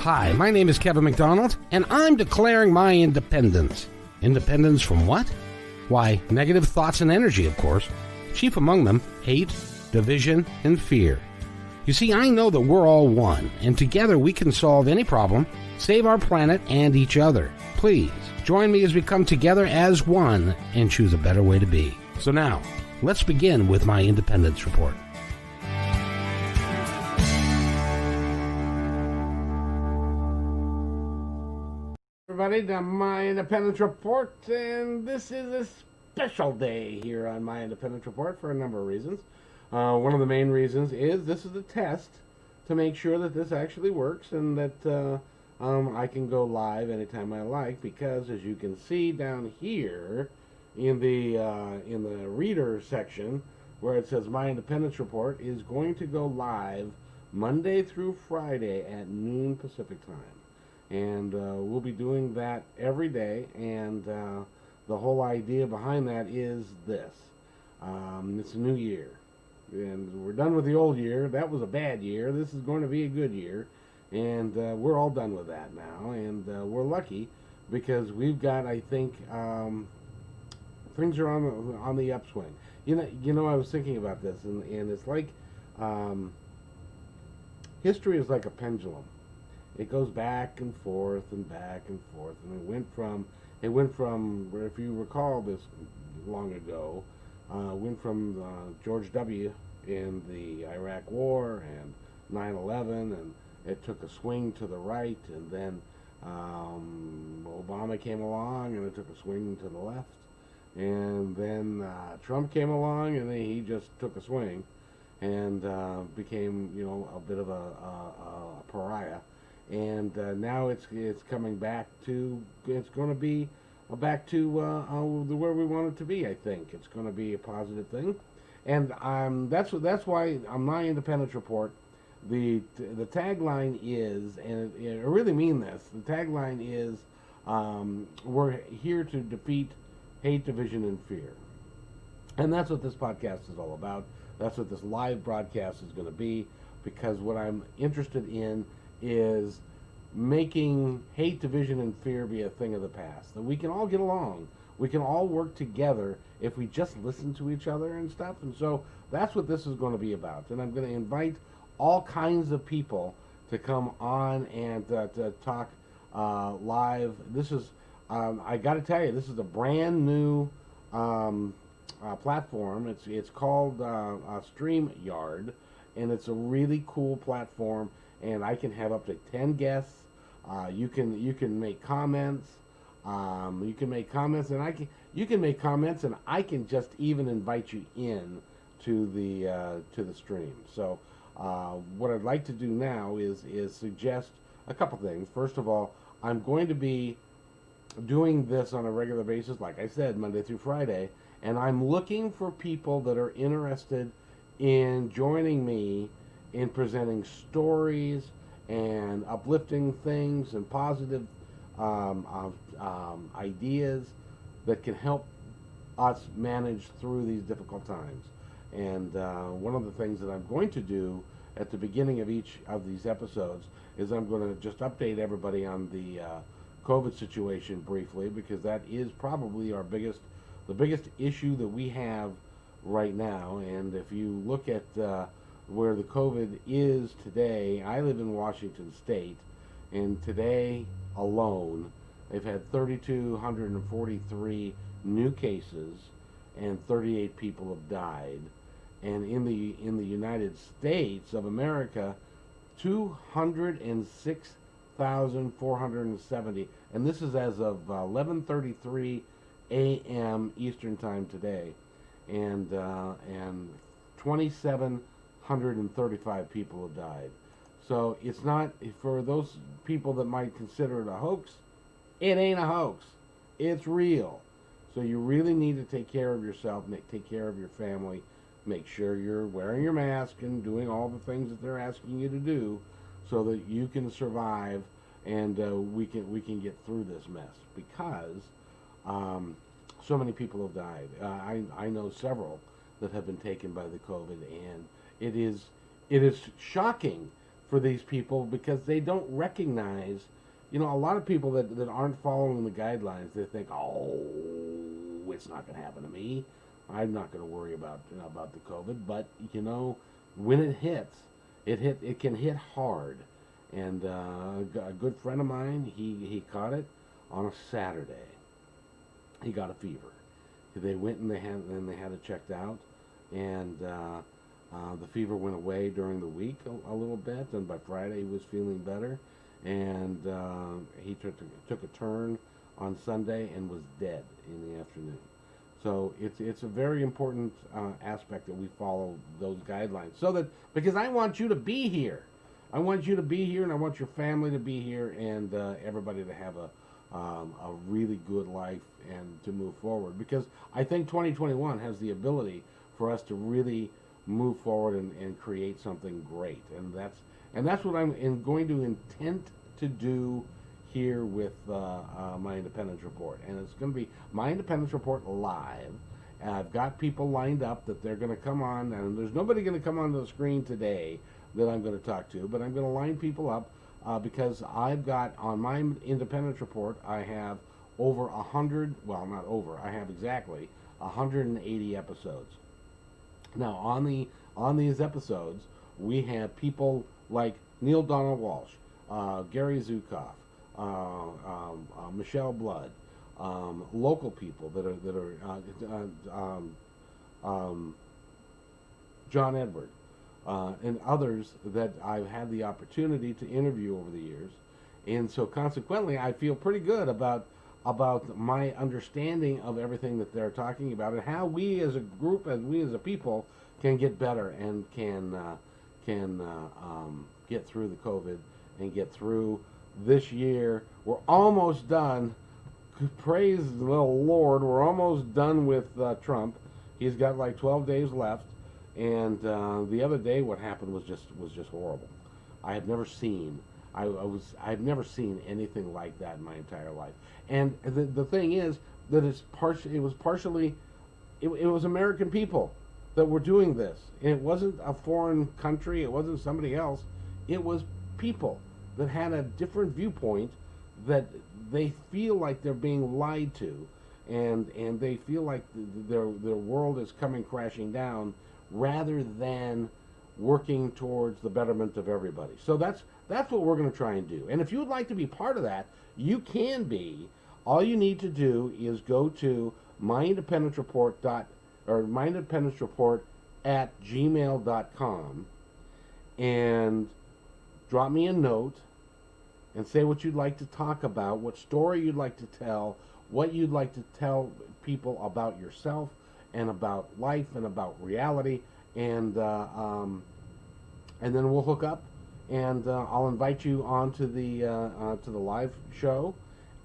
Hi, my name is Kevin McDonald, and I'm declaring my independence. Independence from what? Why, negative thoughts and energy, of course. Chief among them, hate, division, and fear. You see, I know that we're all one, and together we can solve any problem, save our planet and each other. Please, join me as we come together as one and choose a better way to be. So now, let's begin with my Independence Report. Everybody, to my Independence Report, and this is a special day here on my Independence Report for a number of reasons. One of the main reasons is this is a test to make sure that this actually works and that I can go live anytime I like, because as you can see down here in the reader section where it says my Independence Report is going to go live Monday through Friday at noon Pacific time. And we'll be doing that every day, and the whole idea behind that is this. It's a new year, and we're done with the old year. That was a bad year. This is going to be a good year, and we're all done with that now, and we're lucky because we've got, I think, things are on the upswing. You know, I was thinking about this, and it's like history is like a pendulum. It goes back and forth and back and forth, and it went from, if you recall this long ago, went from George W. in the Iraq War and 9/11, and it took a swing to the right, and then Obama came along, and it took a swing to the left, and then Trump came along, and he just took a swing, and became, a bit of a pariah. And now it's coming back to, it's going to be back to where we want it to be. I think it's going to be a positive thing, and that's why on my Independence Report, the tagline is, and I really mean this. The tagline is, we're here to defeat hate, division, and fear, and that's what this podcast is all about. That's what this live broadcast is going to be, because what I'm interested in is making hate, division, and fear be a thing of the past. That we can all get along. We can all work together if we just listen to each other and stuff. And so that's what this is going to be about. And I'm going to invite all kinds of people to come on and to talk live. This is, I got to tell you, this is a brand new platform. It's called StreamYard, and it's a really cool platform. And I can have up to 10 guests. You can make comments. You can make comments, and you can make comments, and I can just even invite you in to the stream. So what I'd like to do now is suggest a couple things. First of all, I'm going to be doing this on a regular basis, like I said, Monday through Friday, and I'm looking for people that are interested in joining me in presenting stories and uplifting things and positive ideas that can help us manage through these difficult times. And one of the things that I'm going to do at the beginning of each of these episodes is I'm going to just update everybody on the COVID situation briefly, because that is probably the biggest issue that we have right now. And if you look at where the COVID is today, I live in Washington State, and today alone they've had 3,243 new cases and 38 people have died. And in the United States of America, 206,470, and this is as of 11:33 a.m. Eastern Time today, and 2,735 people have died. So it's not, for those people that might consider it a hoax, it ain't a hoax. It's real. So you really need to take care of yourself, take care of your family, make sure you're wearing your mask and doing all the things that they're asking you to do so that you can survive, and we can get through this mess, because so many people have died. I know several that have been taken by the COVID, and it is shocking for these people because they don't recognize, you know, a lot of people that aren't following the guidelines, they think, oh, it's not going to happen to me. I'm not going to worry about, you know, about the COVID. But, you know, when it hits, it can hit hard. And a good friend of mine, he caught it on a Saturday. He got a fever. They went and they had it checked out, and the fever went away during the week a little bit, and by Friday he was feeling better, and he took a turn on Sunday and was dead in the afternoon. So it's a very important aspect that we follow those guidelines, so that, because I want you to be here. I want you to be here, and I want your family to be here, and everybody to have a really good life and to move forward. Because I think 2021 has the ability for us to really move forward and create something great, and that's what I'm going to intend to do here with my Independence Report. And it's going to be my Independence Report live. And I've got people lined up that they're going to come on, and there's nobody going to come onto the screen today that I'm going to talk to, but I'm going to line people up because I've got, on my Independence Report, I have over 100, well, not over, I have exactly 180 episodes. Now, on these episodes, we have people like Neil Donald Walsh, Gary Zukav, Michelle Blood, local people that are John Edward, and others that I've had the opportunity to interview over the years. And so consequently, I feel pretty good about my understanding of everything that they're talking about, and how we as a group, and we as a people, can get better and can get through the COVID and get through this year. We're almost done. Praise the Lord, we're almost done with Trump. He's got like 12 days left. And the other day, what happened was just horrible. I have never seen I've never seen anything like that in my entire life. And the thing is that it was American people that were doing this. And it wasn't a foreign country. It wasn't somebody else. It was people that had a different viewpoint, that they feel like they're being lied to, and they feel like their world is coming crashing down, rather than working towards the betterment of everybody. So that's what we're going to try and do. And if you would like to be part of that, you can be. All you need to do is go to myindependencereport@gmail.com and drop me a note and say what you'd like to talk about, what story you'd like to tell, what you'd like to tell people about yourself and about life and about reality, and then we'll hook up, and I'll invite you onto the live show,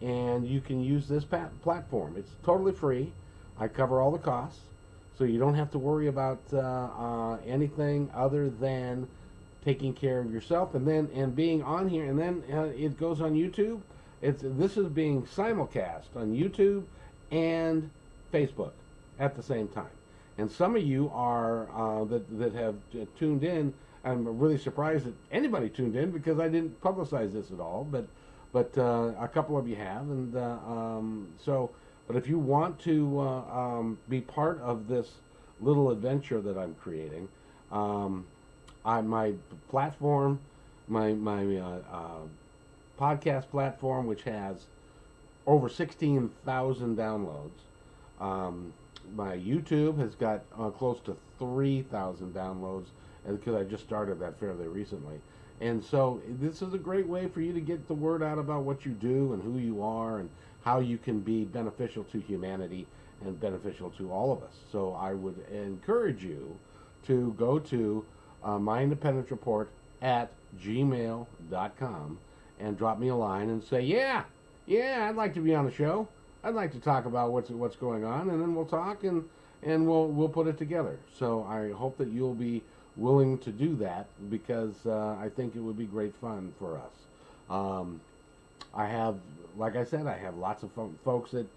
and you can use this platform. It's totally free. I cover all the costs, so you don't have to worry about anything other than taking care of yourself, and being on here, and then it goes on YouTube. This is being simulcast on YouTube and Facebook at the same time. And some of you are that have tuned in. I'm really surprised that anybody tuned in, because I didn't publicize this at all. But a couple of you have, and But if you want to be part of this little adventure that I'm creating, my platform, my podcast platform, which has over 16,000 downloads. My YouTube has got close to 3,000 downloads, because I just started that fairly recently. And so this is a great way for you to get the word out about what you do and who you are and how you can be beneficial to humanity and beneficial to all of us. So I would encourage you to go to myindependencereport@gmail.com and drop me a line and say, yeah, I'd like to be on the show. I'd like to talk about what's going on, and then we'll talk and we'll put it together. So I hope that you'll be willing to do that, because I think it would be great fun for us. I have, like I said, I have lots of folks that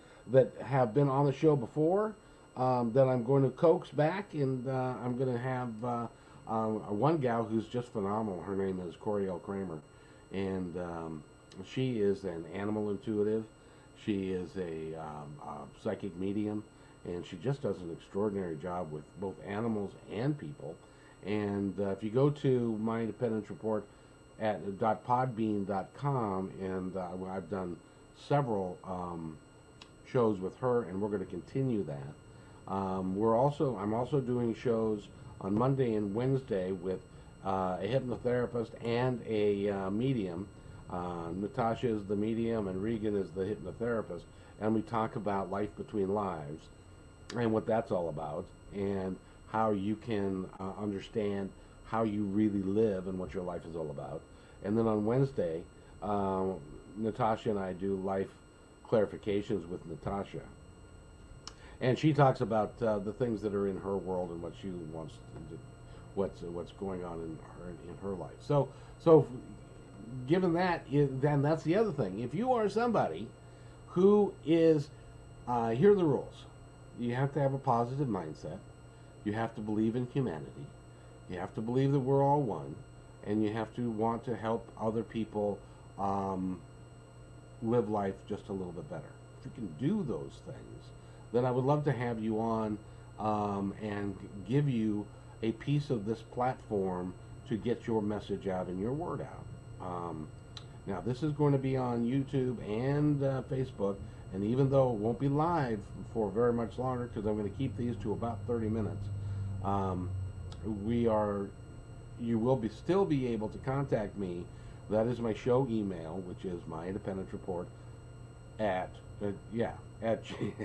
have been on the show before that I'm going to coax back, and I'm going to have one gal who's just phenomenal. Her name is Coriel Kramer, and she is an animal intuitive. She is a psychic medium, and she just does an extraordinary job with both animals and people. And if you go to My Independence Report at .podbean.com, and I've done several shows with her, and we're going to continue that. I'm also doing shows on Monday and Wednesday with a hypnotherapist and a medium. Natasha is the medium and Regan is the hypnotherapist, and we talk about life between lives and what that's all about, and how you can understand how you really live and what your life is all about. And then on Wednesday, Natasha and I do life clarifications with Natasha, and she talks about the things that are in her world and what she wants to do, what's going on in her life. So given that, then that's the other thing. If you are somebody who is, here are the rules. You have to have a positive mindset. You have to believe in humanity. You have to believe that we're all one, and you have to want to help other people live life just a little bit better. If you can do those things, then I would love to have you on and give you a piece of this platform to get your message out and your word out. Now, this is going to be on YouTube and Facebook, and even though it won't be live for very much longer, because I'm going to keep these to about 30 minutes, you will still be able to contact me. That is my show email, which is myindependencereport at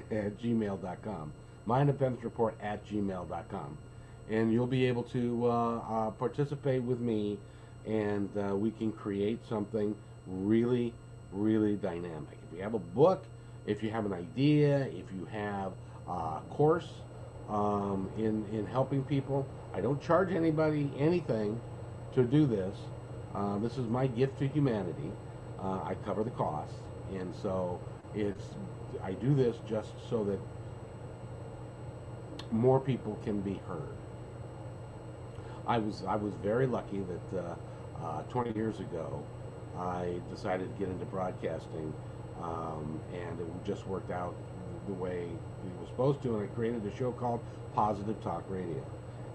gmail.com. myindependencereport@gmail.com. And you'll be able to participate with me, and we can create something really, really dynamic. If you have a book, if you have an idea, if you have a course in helping people, I don't charge anybody anything to do this. This is my gift to humanity. I cover the costs, and so I do this just so that more people can be heard. I was very lucky that 20 years ago I decided to get into broadcasting, and it just worked out the way it was supposed to, and I created a show called Positive Talk Radio,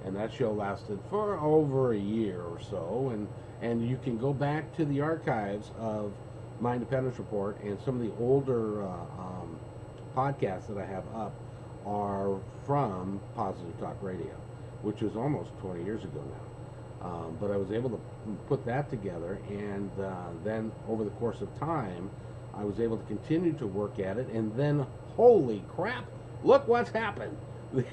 and that show lasted for over a year or so, and you can go back to the archives of My Independence Report, and some of the older podcasts that I have up are from Positive Talk Radio, which was almost 20 years ago now. But I was able to put that together, and then over the course of time, I was able to continue to work at it, and then, holy crap, look what's happened. The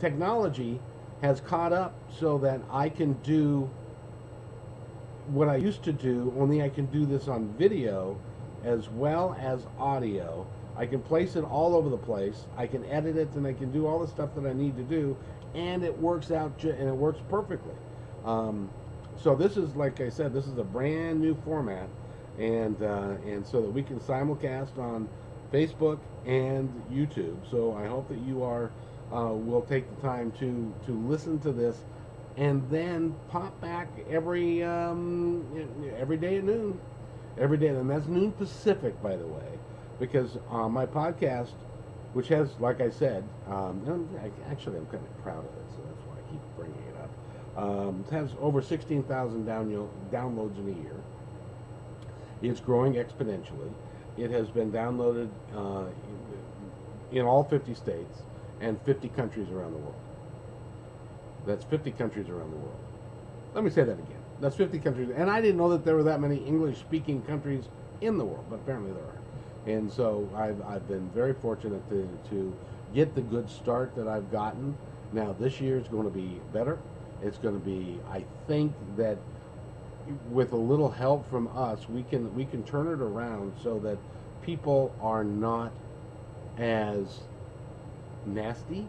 technology has caught up so that I can do what I used to do, only I can do this on video as well as audio. I can place it all over the place. I can edit it, and I can do all the stuff that I need to do, and it works out, and it works perfectly. So this is, like I said, this is a brand new format, and so that we can simulcast on Facebook and YouTube. So I hope that you will take the time to listen to this, and then pop back every day at noon, every day, and that's noon Pacific, by the way. Because my podcast, which has, like I said, actually I'm kind of proud of it, so that's why I keep bringing it up. It has over 16,000 downloads in a year. It's growing exponentially. It has been downloaded in all 50 states and 50 countries around the world. That's 50 countries around the world. Let me say that again. That's 50 countries, and I didn't know that there were that many English-speaking countries in the world, but apparently there are. And so I've been very fortunate to get the good start that I've gotten. Now this year is going to be better. It's going to be, I think that with a little help from us, we can turn it around so that people are not as nasty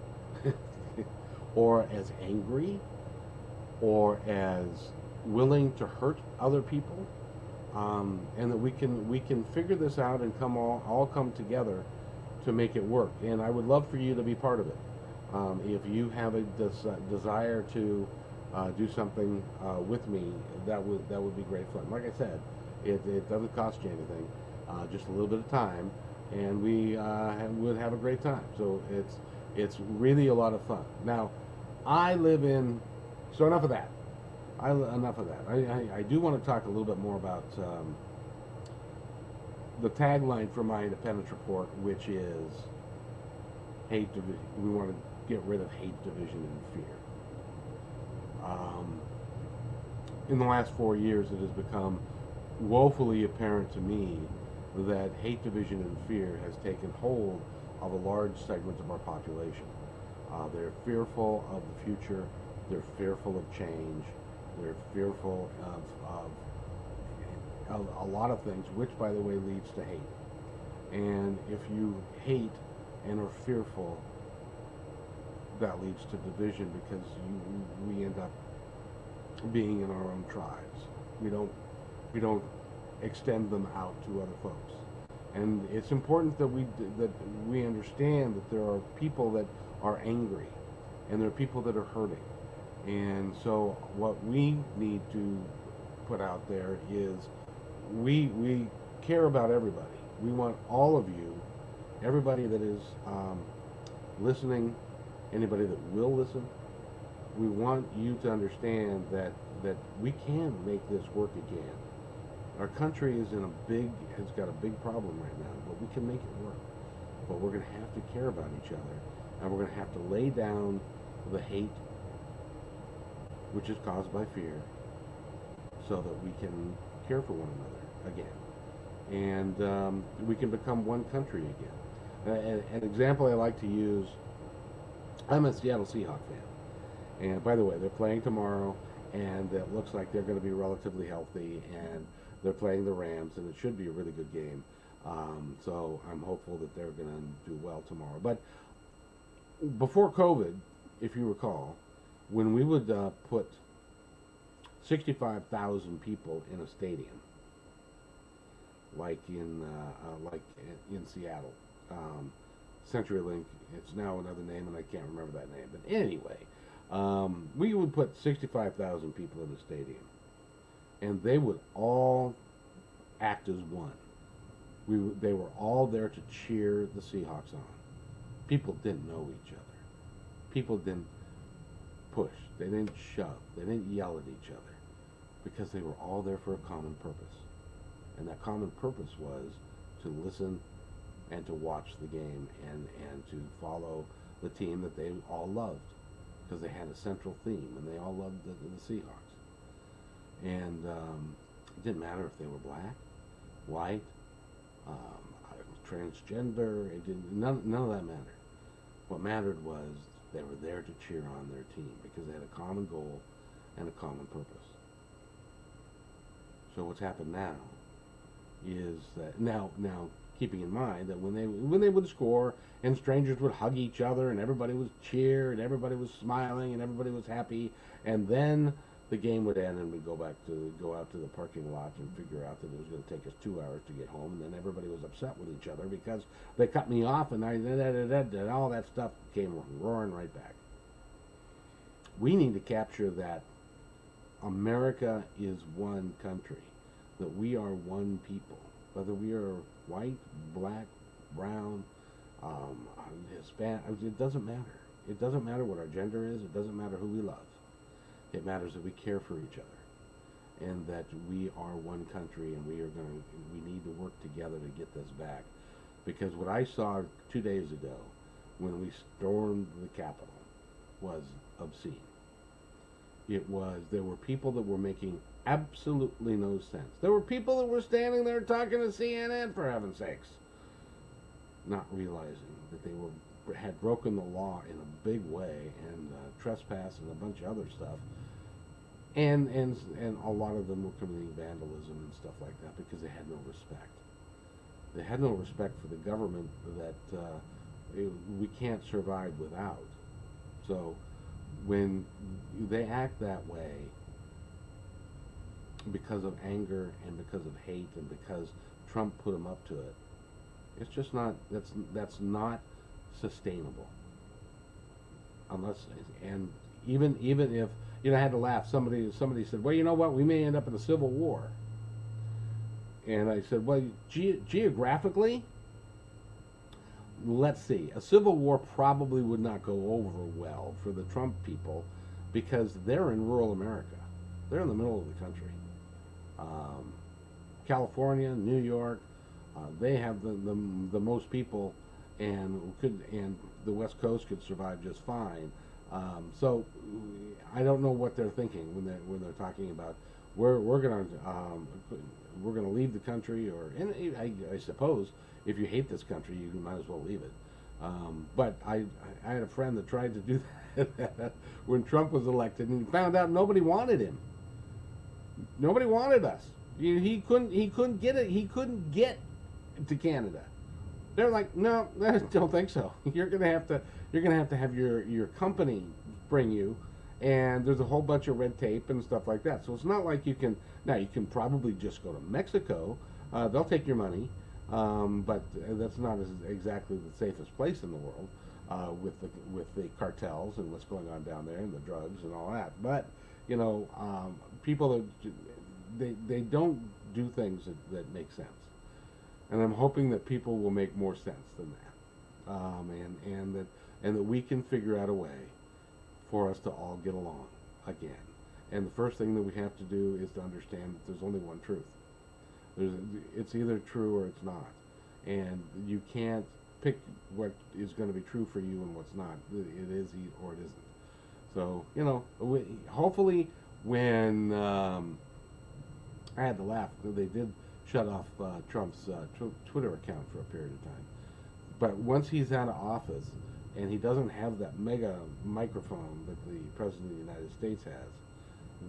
or as angry or as willing to hurt other people. And that we can figure this out and all come together to make it work. And I would love for you to be part of it. If you have a desire to do something with me, that would be great fun. Like I said, it doesn't cost you anything, just a little bit of time, and we would have a great time. So it's really a lot of fun. Now, I live in. So enough of that. Enough of that. I do want to talk a little bit more about the tagline for my independence report, which is hate. We want to get rid of hate, division, and fear. In the last 4 years, it has become woefully apparent to me that hate, division, and fear has taken hold of a large segment of our population. They're fearful of the future. They're fearful of change. They're fearful of a lot of things, which, by the way, leads to hate. And if you hate and are fearful, that leads to division, because we end up being in our own tribes. We don't extend them out to other folks. And it's important that we understand that there are people that are angry, and there are people that are hurting. And so what we need to put out there is we care about everybody. We want all of you, everybody that is listening, anybody that will listen. We want you to understand that we can make this work again. Our country has got a big problem right now, but we can make it work. But we're going to have to care about each other, and we're going to have to lay down the hate, which is caused by fear, so that we can care for one another again, and we can become one country again. An example I like to use, I'm a Seattle Seahawks fan, and by the way, they're playing tomorrow, and it looks like they're going to be relatively healthy, and they're playing the Rams, and it should be a really good game. So I'm hopeful that they're going to do well tomorrow. But before COVID, if you recall, when we would put 65,000 people in a stadium, like in Seattle, CenturyLink, it's now another name, and I can't remember that name. But anyway, we would put 65,000 people in a stadium, and they would all act as one. They were all there to cheer the Seahawks on. People didn't know each other. People didn't push. They didn't shove. They didn't yell at each other, because they were all there for a common purpose. And that common purpose was to listen and to watch the game, and to follow the team that they all loved, because they had a central theme, and they all loved the Seahawks. And it didn't matter if they were black, white, transgender. It didn't. None of that mattered. What mattered was they were there to cheer on their team, because they had a common goal and a common purpose. So what's happened now is that now keeping in mind that when they would score, and strangers would hug each other, and everybody was cheer, and everybody was smiling, and everybody was happy, and then the game would end, and we'd go out to the parking lot and figure out that it was going to take us 2 hours to get home, and then everybody was upset with each other because they cut me off, and and all that stuff came roaring right back. We need to capture that America is one country, that we are one people, whether we are white, black, brown, Hispanic. It doesn't matter. It doesn't matter what our gender is. It doesn't matter who we love. It matters that we care for each other, and that we are one country, and we need to work together to get this back. Because what I saw 2 days ago when we stormed the Capitol was obscene. There were people that were making absolutely no sense. There were people that were standing there talking to CNN, for heaven's sakes, not realizing that they had broken the law in a big way, and trespass and a bunch of other stuff. And a lot of them were committing vandalism and stuff like that, because they had no respect. They had no respect for the government that we can't survive without. So when they act that way because of anger and because of hate and because Trump put them up to it, it's just not, that's not sustainable. unless, and even if, you know, I had to laugh. Somebody said, well, you know what, we may end up in a civil war. And I said, well, geographically, let's see, a civil war probably would not go over well for the Trump people because they're in rural America. They're in the middle of the country. California, New York, they have the most people, and the West Coast could survive just fine. So I don't know what they're thinking when they're talking about we're gonna leave the country, or, and I suppose if you hate this country you might as well leave it. But I had a friend that tried to do that when Trump was elected, and he found out nobody wanted him. Nobody wanted us. He couldn't get it. He couldn't get to Canada. They're like, no, I don't think so. You're gonna have to have your company bring you, and there's a whole bunch of red tape and stuff like that. So it's not like you can. Now you can probably just go to Mexico. They'll take your money, but that's not exactly the safest place in the world with the cartels and what's going on down there and the drugs and all that. But you know, people they don't do things that make sense. And I'm hoping that people will make more sense than that, and that we can figure out a way for us to all get along again. And the first thing that we have to do is to understand that there's only one truth. It's either true or it's not, and you can't pick what is going to be true for you and what's not. It is or it isn't. So you know, hopefully when I had to laugh, they did shut off Trump's Twitter account for a period of time. But once he's out of office and he doesn't have that mega microphone that the President of the United States has,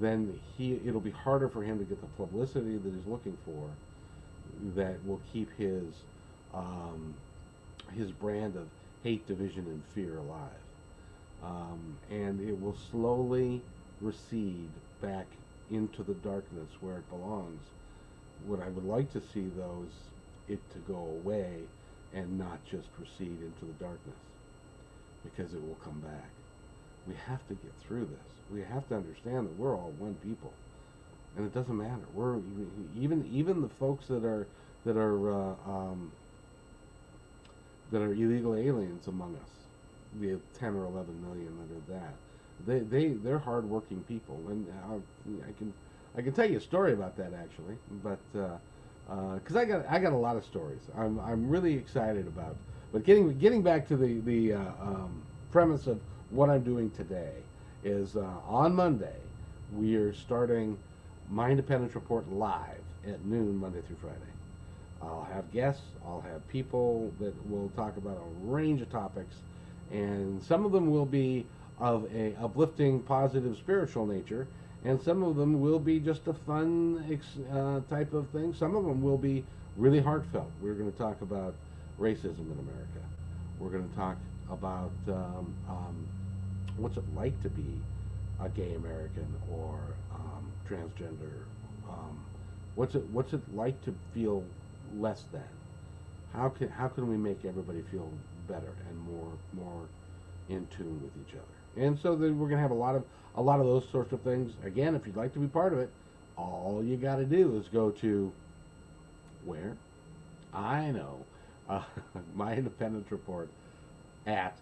then it'll be harder for him to get the publicity that he's looking for that will keep his brand of hate, division, and fear alive. And it will slowly recede back into the darkness where it belongs. What I would like to see, though, is it to go away and not just recede into the darkness, because it will come back. We have to get through this. We have to understand that we're all one people, and it doesn't matter. We're even the folks that are illegal aliens among us, the 10 or 11 million that are that. They're hardworking people, and I can tell you a story about that actually, but because I got a lot of stories. I'm really excited about. But getting back to the premise of what I'm doing today is on Monday we are starting my Independence Report live at noon Monday through Friday. I'll have guests. I'll have people that will talk about a range of topics, and some of them will be of a uplifting, positive, spiritual nature, and some of them will be just a fun type of thing. Some of them will be really heartfelt. We're going to talk about racism in America. We're going to talk about what's it like to be a gay American or transgender. What's it like to feel less than? How can we make everybody feel better and more in tune with each other? And so then we're going to have a lot of those sorts of things. Again, if you'd like to be part of it, all you got to do is go to where? I know. My Independence Report at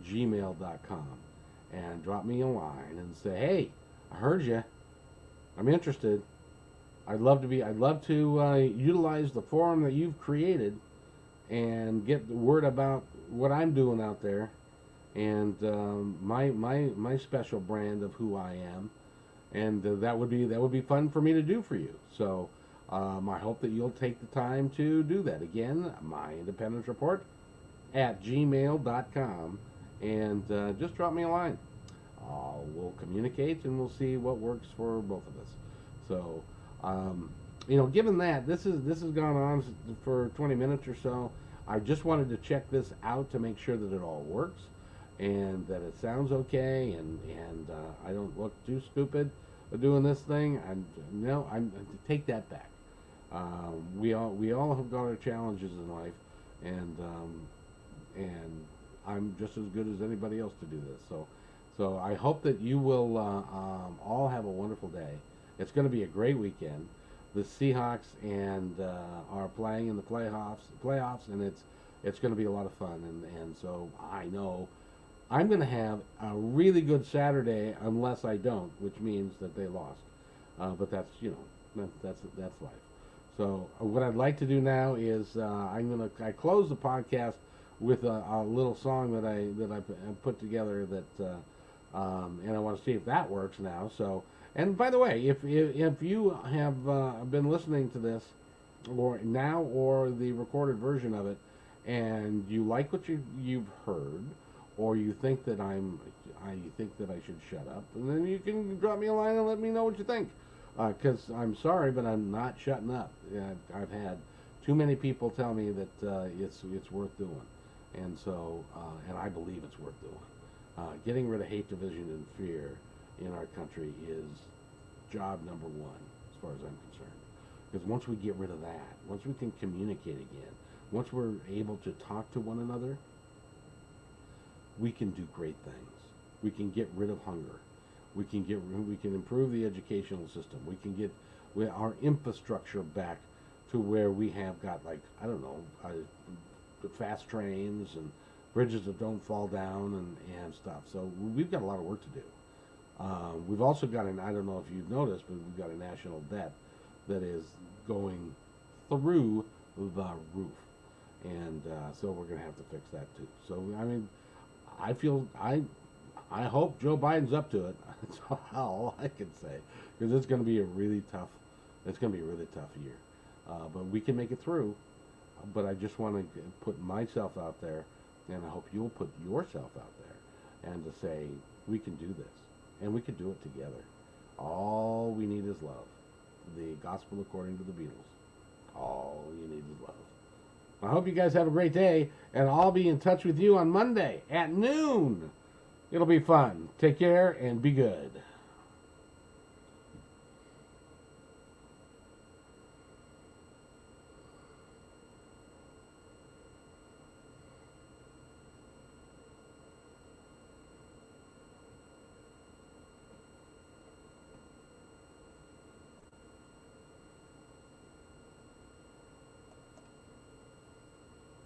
gmail.com, and drop me a line and say, hey, I heard you. I'm interested. I'd love to utilize the forum that you've created and get the word about what I'm doing out there, and my special brand of who I am, and that would be fun for me to do for you. So I hope that you'll take the time to do that. Again, my Independence Report at gmail.com, and just drop me a line. We'll communicate and we'll see what works for both of us. So given that this has gone on for 20 minutes or so, I just wanted to check this out to make sure that it all works and that it sounds okay, and I don't look too stupid doing this thing. I'm take that back. We all have got our challenges in life, and I'm just as good as anybody else to do this. So So I hope that you will all have a wonderful day. It's going to be a great weekend. The Seahawks and are playing in the playoffs, and it's going to be a lot of fun. And so I know I'm going to have a really good Saturday unless I don't, which means that they lost. But that's that's life. So what I'd like to do now is I close the podcast with a little song that I put together that and I want to see if that works now. So, and by the way, if you have been listening to this or now or the recorded version of it, and you like what you've heard, or you think that you think that I should shut up, and then you can drop me a line and let me know what you think. Because I'm sorry, but I'm not shutting up. I've had too many people tell me that it's worth doing, and so and I believe it's worth doing. Getting rid of hate, division, and fear in our country is job number one, as far as I'm concerned. Because once we get rid of that, once we can communicate again, once we're able to talk to one another, we can do great things. We can get rid of hunger. We can improve the educational system. We can get our infrastructure back to where we have got, like, I don't know, fast trains and bridges that don't fall down and stuff. So we've got a lot of work to do. We've also got I don't know if you've noticed, but we've got a national debt that is going through the roof. And so we're going to have to fix that too. So, I mean, I hope Joe Biden's up to it. That's all I can say, because it's going to be a really tough year. But we can make it through. But I just want to put myself out there, and I hope you'll put yourself out there, and to say we can do this, and we can do it together. All we need is love. The gospel according to the Beatles. All you need is love. I hope you guys have a great day, and I'll be in touch with you on Monday at noon. It'll be fun. Take care and be good.